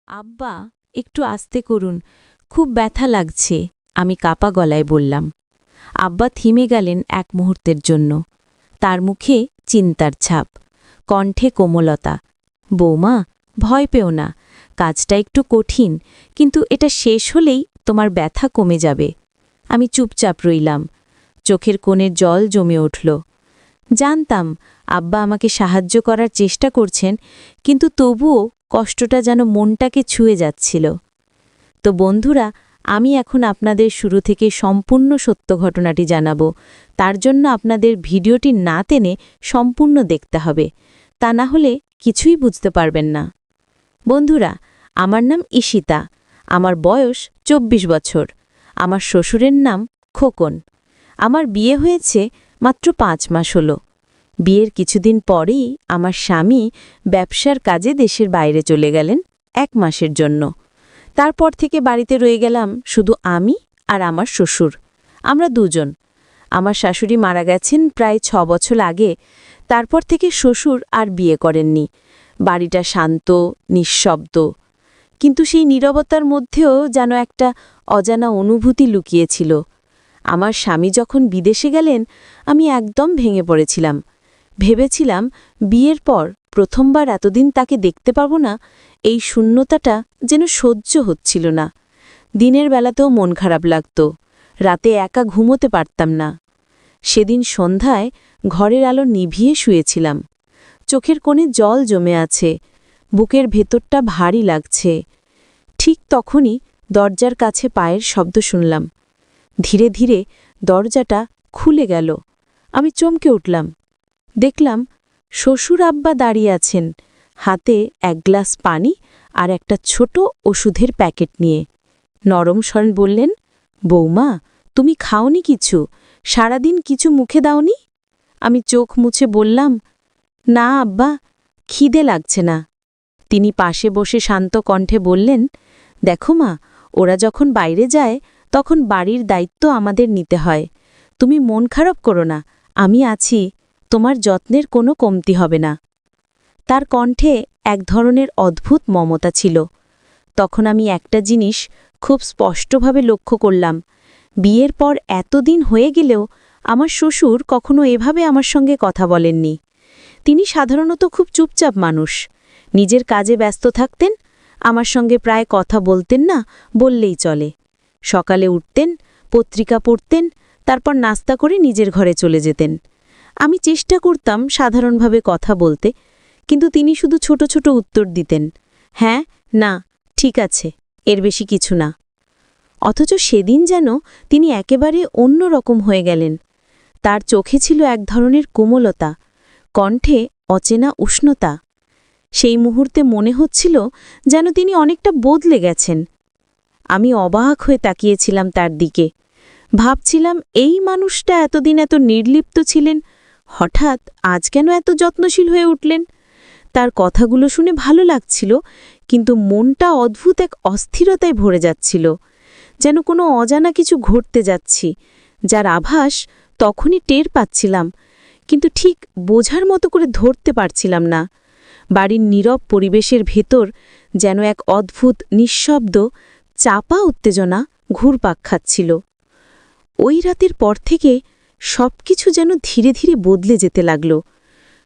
আব্বা, একটু আস্তে করুন, খুব ব্যথা লাগছে, আমি কাপা গলায় বললাম। আব্বা থিমে গেলেন এক মুহূর্তের জন্য। তার মুখে চিন্তার ছাপ, কণ্ঠে কোমলতা। বৌমা, ভয় পেও না, কাজটা একটু কঠিন, কিন্তু এটা শেষ হলেই তোমার ব্যথা কমে যাবে। আমি চুপচাপ রইলাম, চোখের কোণে জল জমে উঠল। জানতাম আব্বা আমাকে সাহায্য করার চেষ্টা করছেন, কিন্তু তবুও কষ্টটা যেন মনটাকে ছুঁয়ে যাচ্ছিল। তো বন্ধুরা, আমি এখন আপনাদের শুরু থেকে সম্পূর্ণ সত্য ঘটনাটি জানাবো। তার জন্য আপনাদের ভিডিওটি না টেনে সম্পূর্ণ দেখতে হবে, তা না হলে কিছুই বুঝতে পারবেন না। বন্ধুরা, আমার নাম ঈশিতা, আমার বয়স ২৪ বছর। আমার শ্বশুরের নাম খোকন। আমার বিয়ে হয়েছে মাত্র ৫ মাস হলো। বিয়ের কিছুদিন পরেই আমার স্বামী ব্যবসার কাজে দেশের বাইরে চলে গেলেন ১ মাসের জন্য। তারপর থেকে বাড়িতে রয়ে গেলাম শুধু আমি আর আমার শ্বশুর। আমরা দুজন। আমার শাশুড়ি মারা গেছেন প্রায় ৬ বছর আগে। তারপর থেকে শ্বশুর আর বিয়ে করেননি। বাড়িটা শান্ত, নিঃশব্দ, কিন্তু সেই নীরবতার মধ্যেও যেন একটা অজানা অনুভূতি লুকিয়েছিল। আমার স্বামী যখন বিদেশে গেলেন, আমি একদম ভেঙে পড়েছিলাম। ভেবেছিলাম বিয়ের পর প্রথমবার এতদিন তাকে দেখতে পাব না। এই শূন্যতাটা যেন সহ্য হচ্ছিল না। দিনের বেলাতেও মন খারাপ লাগত, রাতে একা ঘুমোতে পারতাম না। সেদিন সন্ধ্যায় ঘরের আলো নিভিয়ে শুয়েছিলাম। চোখের কোণে জল জমে আছে, বুকের ভেতরটা ভারী লাগছে। ঠিক তখনই দরজার কাছে পায়ের শব্দ শুনলাম। ধীরে ধীরে দরজাটা খুলে গেল। আমি চমকে উঠলাম। দেখলাম শ্বশুর আব্বা দাঁড়িয়ে আছেন, হাতে ১ গ্লাস পানি আর একটা ছোট ওষুধের প্যাকেট নিয়ে। নরম স্বরে বললেন, বৌমা, তুমি খাওনি কিছু? সারাদিন কিছু মুখে দাওনি? আমি চোখ মুছে বললাম, না আব্বা, খিদে লাগছে না। তিনি পাশে বসে শান্ত কণ্ঠে বললেন, দেখো মা, ওরা যখন বাইরে যায় তখন বাড়ির দায়িত্ব আমাদের নিতে হয়। তুমি মন খারাপ করো না, আমি আছি, তোমার যত্নের কোনো কমতি হবে না। তার কণ্ঠে এক ধরনের অদ্ভুত মমতা ছিল। তখন আমি একটা জিনিস খুব স্পষ্টভাবে লক্ষ্য করলাম। বিয়ের পর এতদিন হয়ে গেলেও আমার শ্বশুর কখনো এভাবে আমার সঙ্গে কথা বলেননি। তিনি সাধারণত খুব চুপচাপ মানুষ, নিজের কাজে ব্যস্ত থাকতেন। আমার সঙ্গে প্রায় কথা বলতেন না বললেই চলে। সকালে উঠতেন, পত্রিকা পড়তেন, তারপর নাস্তা করে নিজের ঘরে চলে যেতেন। আমি চেষ্টা করতাম সাধারণভাবে কথা বলতে, কিন্তু তিনি শুধু ছোট ছোট উত্তর দিতেন, হ্যাঁ, না, ঠিক আছে, এর বেশি কিছু না। অথচ সেদিন যেন তিনি একেবারে অন্য রকম হয়ে গেলেন। তার চোখে ছিল এক ধরনের কোমলতা, কণ্ঠে অচেনা উষ্ণতা। সেই মুহূর্তে মনে হচ্ছিল যেন তিনি অনেকটা বদলে গেছেন। আমি অবাক হয়ে তাকিয়েছিলাম তার দিকে। ভাবছিলাম, এই মানুষটা এতদিন এত নির্লিপ্ত ছিলেন, হঠাৎ আজ কেন এত যত্নশীল হয়ে উঠলেন? তার কথাগুলো শুনে ভালো লাগছিল, কিন্তু মনটা অদ্ভুত এক অস্থিরতায় ভরে যাচ্ছিল, যেন কোনো অজানা কিছু ঘটতে যাচ্ছি, যার আভাস তখনই টের পাচ্ছিলাম, কিন্তু ঠিক বোঝার মতো করে ধরতে পারছিলাম না। বাড়ির নীরব পরিবেশের ভেতর যেন এক অদ্ভুত নিঃশব্দ চাপা উত্তেজনা ঘুরপাক খাচ্ছিল। ওই রাতের পর থেকে সবকিছু যেন ধীরে ধীরে বদলে যেতে লাগল।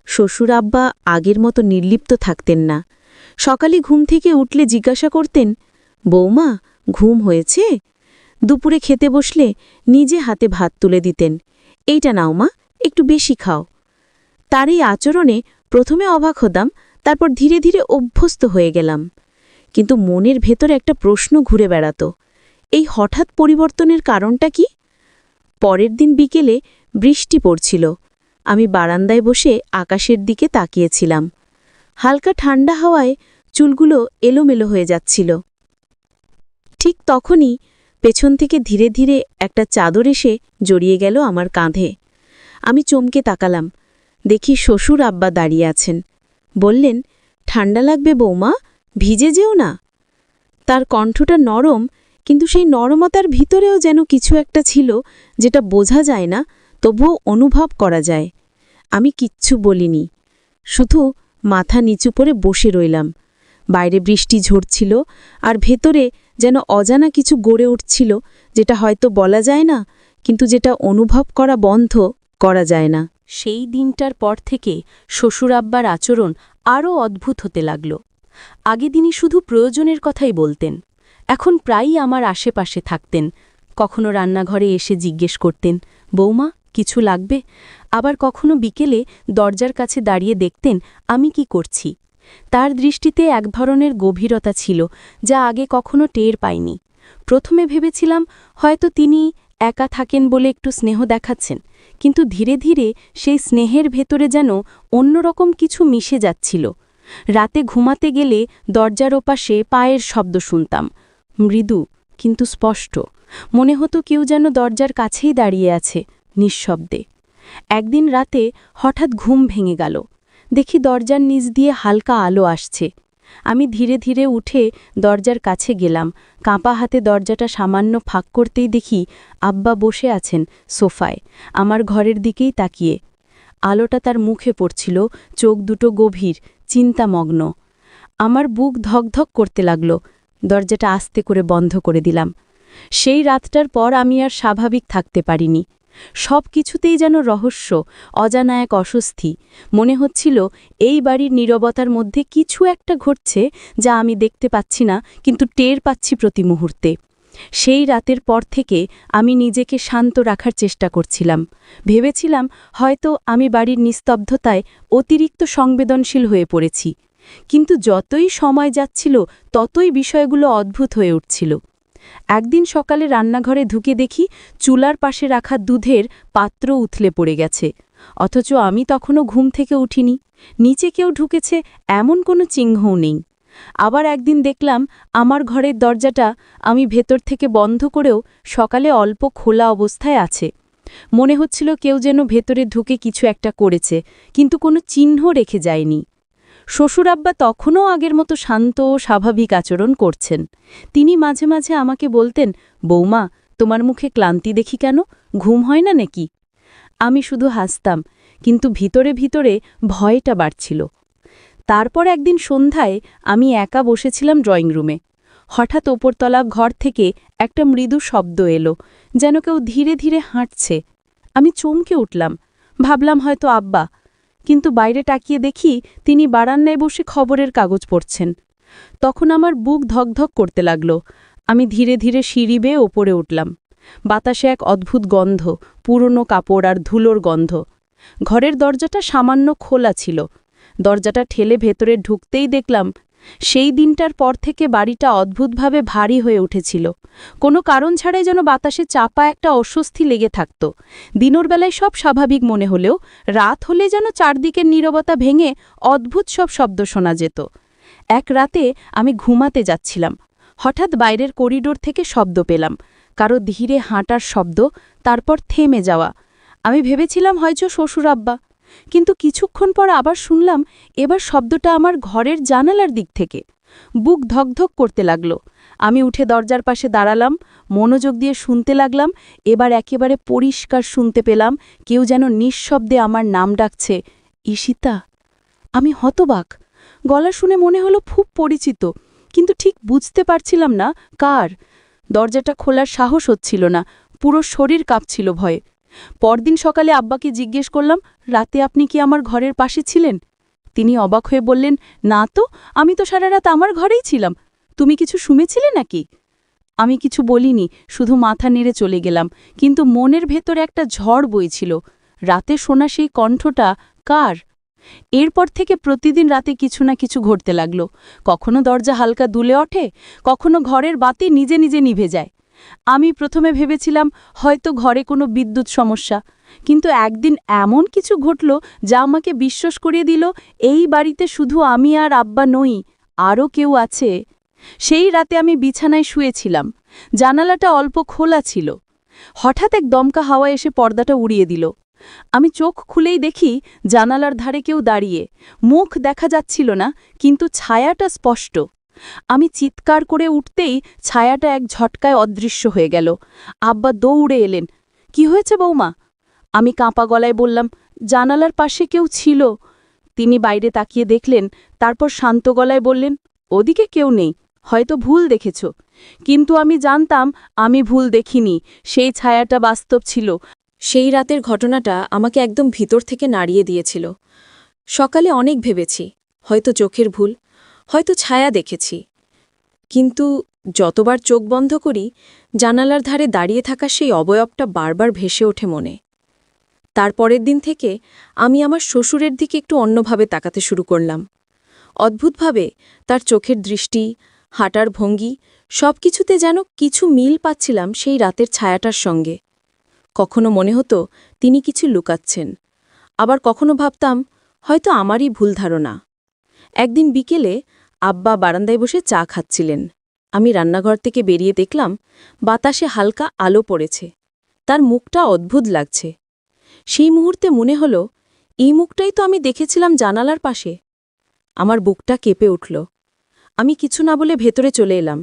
শ্বশুর আব্বা আগের মতো নির্লিপ্ত থাকতেন না। সকালে ঘুম থেকে উঠলে জিজ্ঞাসা করতেন, বৌমা, ঘুম হয়েছে? দুপুরে খেতে বসলে নিজে হাতে ভাত তুলে দিতেন, এইটা নাও মা, একটু বেশি খাও। তার এই আচরণে প্রথমে অবাক হতাম, তারপর ধীরে ধীরে অভ্যস্ত হয়ে গেলাম। কিন্তু মনের ভেতর একটা প্রশ্ন ঘুরে বেড়াত, এই হঠাৎ পরিবর্তনের কারণটা কি? পরের দিন বিকেলে বৃষ্টি পড়ছিল। আমি বারান্দায় বসে আকাশের দিকে তাকিয়েছিলাম। হালকা ঠান্ডা হাওয়ায় চুলগুলো এলোমেলো হয়ে যাচ্ছিল। ঠিক তখনই পেছন থেকে ধীরে ধীরে একটা চাদর এসে জড়িয়ে গেল আমার কাঁধে। আমি চমকে তাকালাম, দেখি শ্বশুর আব্বা দাঁড়িয়ে আছেন। বললেন, ঠান্ডা লাগবে বৌমা, ভিজে যেও না। তার কণ্ঠটা নরম, কিন্তু সেই নরমতার ভিতরেও যেন কিছু একটা ছিল, যেটা বোঝা যায় না, তবুও অনুভব করা যায়। আমি কিচ্ছু বলিনি, শুধু মাথা নিচু করে বসে রইলাম। বাইরে বৃষ্টি ঝরছিল আর ভেতরে যেন অজানা কিছু গড়ে উঠছিল, যেটা হয়তো বলা যায় না, কিন্তু যেটা অনুভব করা বন্ধ করা যায় না। সেই দিনটার পর থেকে শ্বশুর আব্বার আচরণ আরও অদ্ভুত হতে লাগল। আগে তিনি শুধু প্রয়োজনের কথাই বলতেন, এখন প্রায়ই আমার আশেপাশে থাকতেন। কখনো রান্নাঘরে এসে জিজ্ঞেস করতেন, বৌমা কিছু লাগবে? আবার কখনো বিকেলে দরজার কাছে দাঁড়িয়ে দেখতেন আমি কি করছি। তার দৃষ্টিতে এক ধরনের গভীরতা ছিল, যা আগে কখনো টের পাইনি। প্রথমে ভেবেছিলাম হয়তো তিনি একা থাকেন বলে একটু স্নেহ দেখাচ্ছেন, কিন্তু ধীরে ধীরে সেই স্নেহের ভেতরে যেন অন্যরকম কিছু মিশে যাচ্ছিল। রাতে ঘুমাতে গেলে দরজার ওপাশে পায়ের শব্দ শুনতাম, মৃদু কিন্তু স্পষ্ট। মনে হতো কেউ যেন দরজার কাছেই দাঁড়িয়ে আছে, নিঃশব্দে। একদিন রাতে হঠাৎ ঘুম ভেঙে গেল। দেখি দরজার নিচ দিয়ে হালকা আলো আসছে। আমি ধীরে ধীরে উঠে দরজার কাছে গেলাম। কাঁপা হাতে দরজাটা সামান্য ফাঁক করতেই দেখি আব্বা বসে আছেন সোফায়, আমার ঘরের দিকেই তাকিয়ে। আলোটা তার মুখে পড়ছিল, চোখ দুটো গভীর, চিন্তামগ্ন। আমার বুক ধকধক করতে লাগল। দরজাটা আস্তে করে বন্ধ করে দিলাম। সেই রাতটার পর আমি আর স্বাভাবিক থাকতে পারিনি। সব কিছুতেই যেন রহস্য, অজানা এক অস্বস্তি। মনে হচ্ছিল এই বাড়ির নীরবতার মধ্যে কিছু একটা ঘটছে, যা আমি দেখতে পাচ্ছি না, কিন্তু টের পাচ্ছি প্রতি মুহূর্তে। সেই রাতের পর থেকে আমি নিজেকে শান্ত রাখার চেষ্টা করছিলাম। ভেবেছিলাম হয়তো আমি বাড়ির নিস্তব্ধতায় অতিরিক্ত সংবেদনশীল হয়ে পড়েছি। কিন্তু যতই সময় যাচ্ছিল ততই বিষয়গুলো অদ্ভুত হয়ে উঠছিল। একদিন সকালে রান্নাঘরে ঢুকে দেখি চুলার পাশে রাখা দুধের পাত্র উথলে পড়ে গেছে, অথচ আমি তখনও ঘুম থেকে উঠিনি। নিচে কেউ ঢুকেছে এমন কোনো চিহ্নও নেই। আবার একদিন দেখলাম আমার ঘরের দরজাটা আমি ভেতর থেকে বন্ধ করেও সকালে অল্প খোলা অবস্থায় আছে। মনে হচ্ছিল কেউ যেন ভেতরে ঢুকে কিছু একটা করেছে, কিন্তু কোনো চিহ্ন রেখে যায়নি। শ্বশুর আব্বা তখনও আগের মতো শান্ত ও স্বাভাবিক আচরণ করছেন। তিনি মাঝে মাঝে আমাকে বলতেন, বৌমা তোমার মুখে ক্লান্তি দেখি কেন, ঘুম হয় না নাকি? আমি শুধু হাসতাম, কিন্তু ভিতরে ভিতরে ভয়টা বাড়ছিল। তারপর একদিন সন্ধ্যায় আমি একা বসেছিলাম ড্রয়িং রুমে। হঠাৎ ওপরতলা ঘর থেকে একটা মৃদু শব্দ এলো, যেন কেউ ধীরে ধীরে হাঁটছে। আমি চমকে উঠলাম, ভাবলাম হয়তো আব্বা, কিন্তু বাইরে তাকিয়ে দেখি তিনি বারান্দায় বসে খবরের কাগজ পড়ছেন। তখন আমার বুক ধকধক করতে লাগল। আমি ধীরে ধীরে সিঁড়ি বেয়ে ওপরে উঠলাম। বাতাসে এক অদ্ভুত গন্ধ, পুরনো কাপড় আর ধুলোর গন্ধ। ঘরের দরজাটা সামান্য খোলা ছিল। দরজাটা ঠেলে ভেতরে ঢুকতেই দেখলাম সেই দিনটার পর থেকে বাড়িটা অদ্ভুতভাবে ভারী হয়ে উঠেছিল। কোনো কারণ ছাড়াই যেন বাতাসে চাপা একটা অস্বস্তি লেগে থাকত। দিনের বেলায় সব স্বাভাবিক মনে হলেও রাত হলে যেন চারদিকের নীরবতা ভেঙে অদ্ভুত সব শব্দ শোনা যেত। এক রাতে আমি ঘুমাতে যাচ্ছিলাম। হঠাৎ বাইরের করিডোর থেকে শব্দ পেলাম, কারো ধীরে হাঁটার শব্দ, তারপর থেমে যাওয়া। আমি ভেবেছিলাম হয়তো শ্বশুর আব্বা, কিন্তু কিছুক্ষণ পর আবার শুনলাম এবার শব্দটা আমার ঘরের জানালার দিক থেকে। বুক ধকধক করতে লাগল। আমি উঠে দরজার পাশে দাঁড়ালাম, মনোযোগ দিয়ে শুনতে লাগলাম। এবার একেবারে পরিষ্কার শুনতে পেলাম কেউ যেন নিঃশব্দে আমার নাম ডাকছে, ঈশিতা। আমি হতবাক। গলা শুনে মনে হলো খুব পরিচিত, কিন্তু ঠিক বুঝতে পারছিলাম না কার। দরজাটা খোলার সাহস হচ্ছিল না, পুরো শরীর কাঁপছিল ভয়ে। পরদিন সকালে আব্বাকে জিজ্ঞেস করলাম, রাতে আপনি কি আমার ঘরের পাশে ছিলেন? তিনি অবাক হয়ে বললেন, না তো, আমি তো সারা রাত আমার ঘরেই ছিলাম। তুমি কিছু শুনেছিলে নাকি? আমি কিছু বলিনি, শুধু মাথা নেড়ে চলে গেলাম, কিন্তু মনের ভেতরে একটা ঝড় বইছিল। রাতে শোনা সেই কণ্ঠটা কার? এরপর থেকে প্রতিদিন রাতে কিছু না কিছু ঘটতে লাগল। কখনো দরজা হালকা দুলে ওঠে, কখনো ঘরের বাতি নিজে নিজে নিভে যায়। আমি প্রথমে ভেবেছিলাম হয়তো ঘরে কোনো বিদ্যুৎ সমস্যা, কিন্তু একদিন এমন কিছু ঘটল যা আমাকে বিশ্বাস করিয়ে দিল এই বাড়িতে শুধু আমি আর আব্বা নই, আরও কেউ আছে। সেই রাতে আমি বিছানায় শুয়েছিলাম, জানালাটা অল্প খোলা ছিল। হঠাৎ এক দমকা হাওয়া এসে পর্দাটা উড়িয়ে দিল। আমি চোখ খুলেই দেখি জানালার ধারে কেউ দাঁড়িয়ে। মুখ দেখা যাচ্ছিল না, কিন্তু ছায়াটা স্পষ্ট। আমি চিৎকার করে উঠতেই ছায়াটা এক ঝটকায় অদৃশ্য হয়ে গেল। আব্বা দৌড়ে এলেন। কি হয়েছে বৌমা? আমি কাঁপা গলায় বললাম, জানালার পাশে কেউ ছিল। তিনি বাইরে তাকিয়ে দেখলেন, তারপর শান্ত গলায় বললেন, ওদিকে কেউ নেই, হয়তো ভুল দেখেছ। কিন্তু আমি জানতাম আমি ভুল দেখিনি, সেই ছায়াটা বাস্তব ছিল। সেই রাতের ঘটনাটা আমাকে একদম ভিতর থেকে নাড়িয়ে দিয়েছিল। সকালে অনেক ভেবেছি, হয়তো চোখের ভুল, হয়তো ছায়া দেখেছি। কিন্তু যতবার চোখ বন্ধ করি, জানালার ধারে দাঁড়িয়ে থাকা সেই অবয়বটা বারবার ভেসে ওঠে মনে। তার পরের দিন থেকে আমি আমার শ্বশুরের দিকে একটু অন্যভাবে তাকাতে শুরু করলাম। অদ্ভুতভাবে তার চোখের দৃষ্টি, হাঁটার ভঙ্গি, সবকিছুতে যেন কিছু মিল পাচ্ছিলাম সেই রাতের ছায়াটার সঙ্গে। কখনো মনে হতো তিনি কিছু লুকাচ্ছেন, আবার কখনো ভাবতাম হয়তো আমারই ভুল ধারণা। একদিন বিকেলে আব্বা বারান্দায় বসে চা খাচ্ছিলেন। আমি রান্নাঘর থেকে বেরিয়ে দেখলাম বাতাসে হালকা আলো পড়েছে। তার মুখটা অদ্ভুত লাগছে। সেই মুহূর্তে মনে হল এই মুখটাই তো আমি দেখেছিলাম জানালার পাশে। আমার বুকটা কেঁপে উঠল। আমি কিছু না বলে ভেতরে চলে এলাম,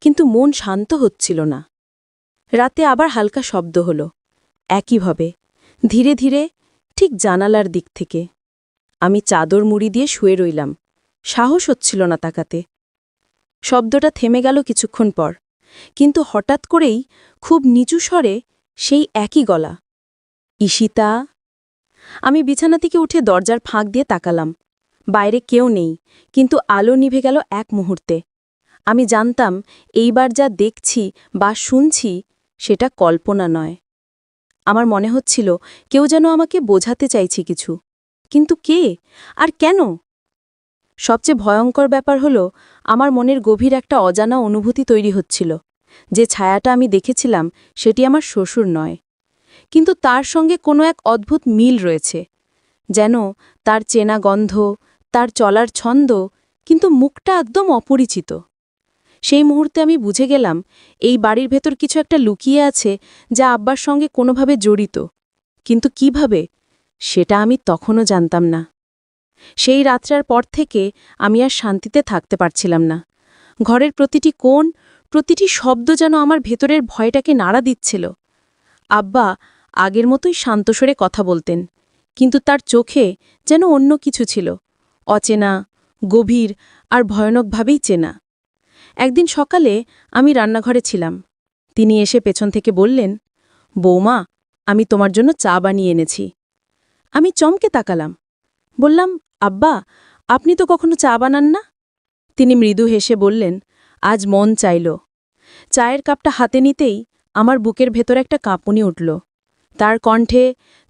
কিন্তু মন শান্ত হচ্ছিল না। রাতে আবার হালকা শব্দ হল, একইভাবে, ধীরে ধীরে, ঠিক জানালার দিক থেকে। আমি চাদর মুড়ি দিয়ে শুয়ে রইলাম, সাহস হচ্ছিল না তাকাতে। শব্দটা থেমে গেল কিছুক্ষণ পর, কিন্তু হঠাৎ করেই খুব নিচু স্বরে সেই একই গলা, ঈশিতা। আমি বিছানা থেকে উঠে দরজার ফাঁক দিয়ে তাকালাম। বাইরে কেউ নেই, কিন্তু আলো নিভে গেল এক মুহূর্তে। আমি জানতাম এইবার যা দেখছি বা শুনছি সেটা কল্পনা নয়। আমার মনে হচ্ছিল কেউ যেন আমাকে বোঝাতে চাইছে কিছু, কিন্তু কে আর কেন? সবচেয়ে ভয়ঙ্কর ব্যাপার হল আমার মনের গভীর একটা অজানা অনুভূতি তৈরি হচ্ছিল। যে ছায়াটা আমি দেখেছিলাম সেটি আমার শ্বশুর নয়, কিন্তু তার সঙ্গে কোনো এক অদ্ভুত মিল রয়েছে। যেন তার চেনা গন্ধ, তার চলার ছন্দ, কিন্তু মুখটা একদম অপরিচিত। সেই মুহূর্তে আমি বুঝে গেলাম এই বাড়ির ভেতর কিছু একটা লুকিয়ে আছে, যা আব্বার সঙ্গে কোনোভাবে জড়িত। কিন্তু কিভাবে, সেটা আমি তখনও জানতাম না। সেই রাত্রার পর থেকে আমি আর শান্তিতে থাকতে পারছিলাম না। ঘরের প্রতিটি কোণ, প্রতিটি শব্দ যেন আমার ভেতরের ভয়টাকে নাড়া দিচ্ছিল। আব্বা আগের মতোই শান্তস্বরে কথা বলতেন, কিন্তু তার চোখে যেন অন্য কিছু ছিল, অচেনা, গভীর আর ভয়ানকভাবেই চেনা। একদিন সকালে আমি রান্নাঘরে ছিলাম। তিনি এসে পেছন থেকে বললেন, বৌমা, আমি তোমার জন্য চা বানিয়ে এনেছি। আমি চমকে তাকালাম। বললাম, আব্বা, আপনি তো কখনো চা বানান না। তিনি মৃদু হেসে বললেন, আজ মন চাইল। চায়ের কাপটা হাতে নিতেই আমার বুকের ভেতর একটা কাঁপুনি উঠল। তার কণ্ঠে,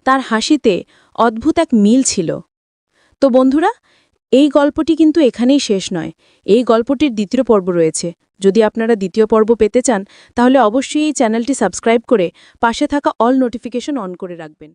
তার হাসিতে অদ্ভুত এক মিল ছিল। তো বন্ধুরা, এই গল্পটি কিন্তু এখানেই শেষ নয়। এই গল্পটির দ্বিতীয় পর্ব রয়েছে। যদি আপনারা দ্বিতীয় পর্ব পেতে চান, তাহলে অবশ্যই এই চ্যানেলটি সাবস্ক্রাইব করে পাশে থাকা অল নোটিফিকেশন অন করে রাখবেন।